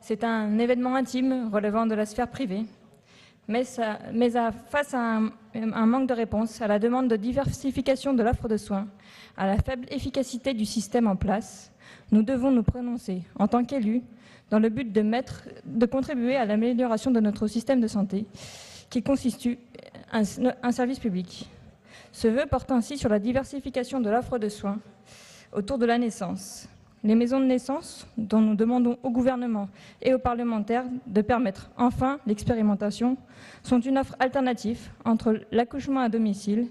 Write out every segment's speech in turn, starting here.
C'est un événement intime relevant de la sphère privée, mais face à un manque de réponse, à la demande de diversification de l'offre de soins, à la faible efficacité du système en place, nous devons nous prononcer en tant qu'élus dans le but de contribuer à l'amélioration de notre système de santé, qui constitue un service public. Ce vœu porte ainsi sur la diversification de l'offre de soins autour de la naissance. Les maisons de naissance, dont nous demandons au gouvernement et aux parlementaires de permettre enfin l'expérimentation, sont une offre alternative entre l'accouchement à domicile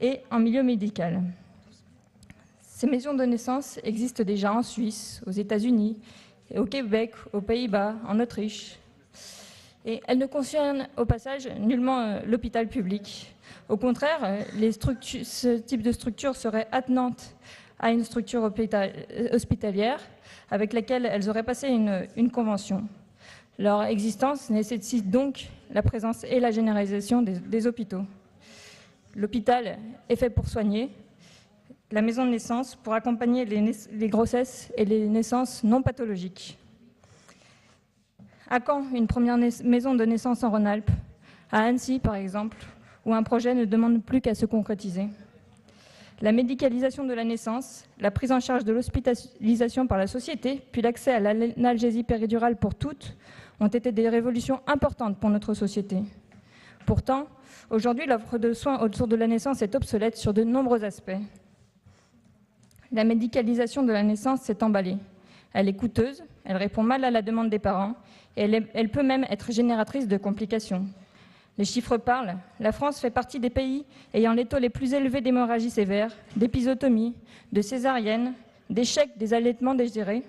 et en milieu médical. Ces maisons de naissance existent déjà en Suisse, aux États-Unis, au Québec, aux Pays-Bas, en Autriche. Et elles ne concernent au passage nullement l'hôpital public. Au contraire, ce type de structure serait attenante à une structure hospitalière avec laquelle elles auraient passé une convention. Leur existence nécessite donc la présence et la généralisation des hôpitaux. L'hôpital est fait pour soigner, la maison de naissance pour accompagner les grossesses et les naissances non pathologiques. À quand une première maison de naissance en Rhône-Alpes, à Annecy par exemple, où un projet ne demande plus qu'à se concrétiser? La médicalisation de la naissance, la prise en charge de l'hospitalisation par la société, puis l'accès à l'analgésie péridurale pour toutes, ont été des révolutions importantes pour notre société. Pourtant, aujourd'hui, l'offre de soins autour de la naissance est obsolète sur de nombreux aspects. La médicalisation de la naissance s'est emballée. Elle est coûteuse, elle répond mal à la demande des parents et elle peut même être génératrice de complications. Les chiffres parlent. La France fait partie des pays ayant les taux les plus élevés d'hémorragie sévère, d'épisotomie, de césarienne, d'échec des allaitements désirés,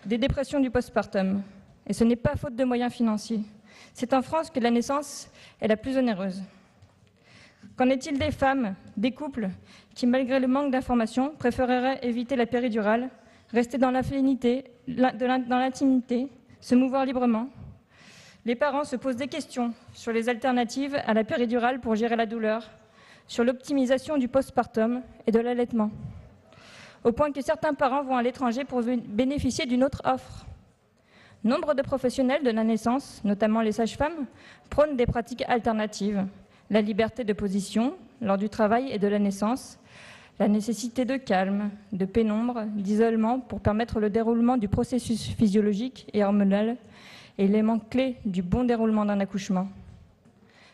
des dépressions du postpartum. Et ce n'est pas faute de moyens financiers. C'est en France que la naissance est la plus onéreuse. Qu'en est-il des femmes, des couples qui, malgré le manque d'informations, préféreraient éviter la péridurale, rester dans l'intimité, se mouvoir librement? Les parents se posent des questions sur les alternatives à la péridurale pour gérer la douleur, sur l'optimisation du postpartum et de l'allaitement, au point que certains parents vont à l'étranger pour bénéficier d'une autre offre. Nombre de professionnels de la naissance, notamment les sages-femmes, prônent des pratiques alternatives, la liberté de position lors du travail et de la naissance, la nécessité de calme, de pénombre, d'isolement pour permettre le déroulement du processus physiologique et hormonal, élément clé du bon déroulement d'un accouchement.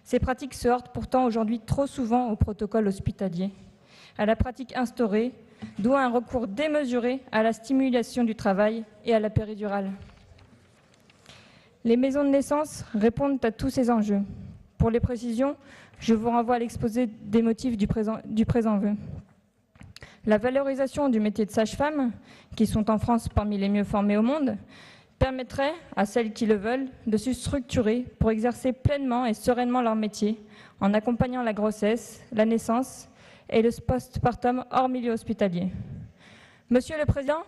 Ces pratiques se heurtent pourtant aujourd'hui trop souvent au protocole hospitalier, à la pratique instaurée, d'où un recours démesuré à la stimulation du travail et à la péridurale. Les maisons de naissance répondent à tous ces enjeux. Pour les précisions, je vous renvoie à l'exposé des motifs du présent vœu. La valorisation du métier de sage-femme, qui sont en France parmi les mieux formés au monde, permettrait à celles qui le veulent de se structurer pour exercer pleinement et sereinement leur métier en accompagnant la grossesse, la naissance et le postpartum hors milieu hospitalier. Monsieur le Président,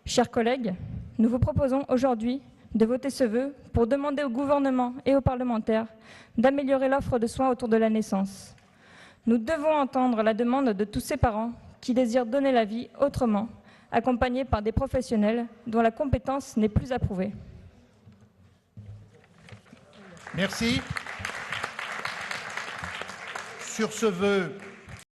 chers collègues, nous vous proposons aujourd'hui de voter ce vœu pour demander au gouvernement et aux parlementaires d'améliorer l'offre de soins autour de la naissance. Nous devons entendre la demande de tous ces parents qui désirent donner la vie autrement, accompagnés par des professionnels dont la compétence n'est plus approuvée. Merci. Sur ce vœu,